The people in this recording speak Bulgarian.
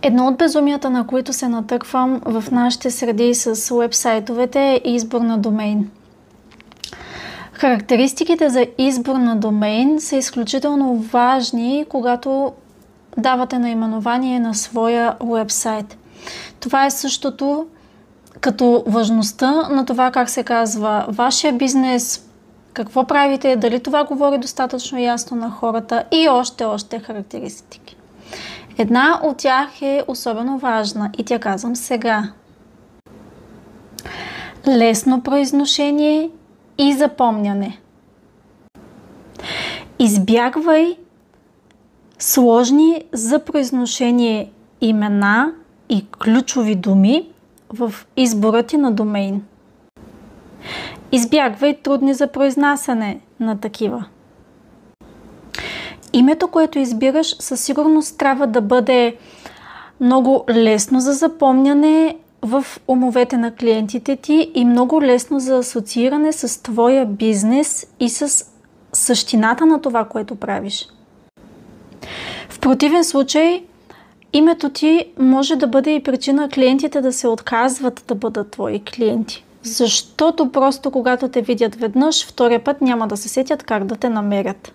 Едно от безумията, на които се натъквам в нашите среди с уебсайтовете е избор на домейн. Характеристиките за избор на домейн са изключително важни, когато давате наименование на своя уебсайт. Това е същото като важността на това как се казва вашия бизнес, какво правите, дали това говори достатъчно ясно на хората и още характеристики. Една от тях е особено важна и тя казвам сега. Лесно произношение и запомняне. Избягвай сложни за произношение имена и ключови думи в избора ти на домейн. Избягвай трудни за произнасяне на такива. Името, което избираш, със сигурност трябва да бъде много лесно за запомняне в умовете на клиентите ти и много лесно за асоцииране с твоя бизнес и с същината на това, което правиш. В противен случай, името ти може да бъде и причина клиентите да се отказват да бъдат твои клиенти. Защото просто когато те видят веднъж, втория път няма да се сетят как да те намерят.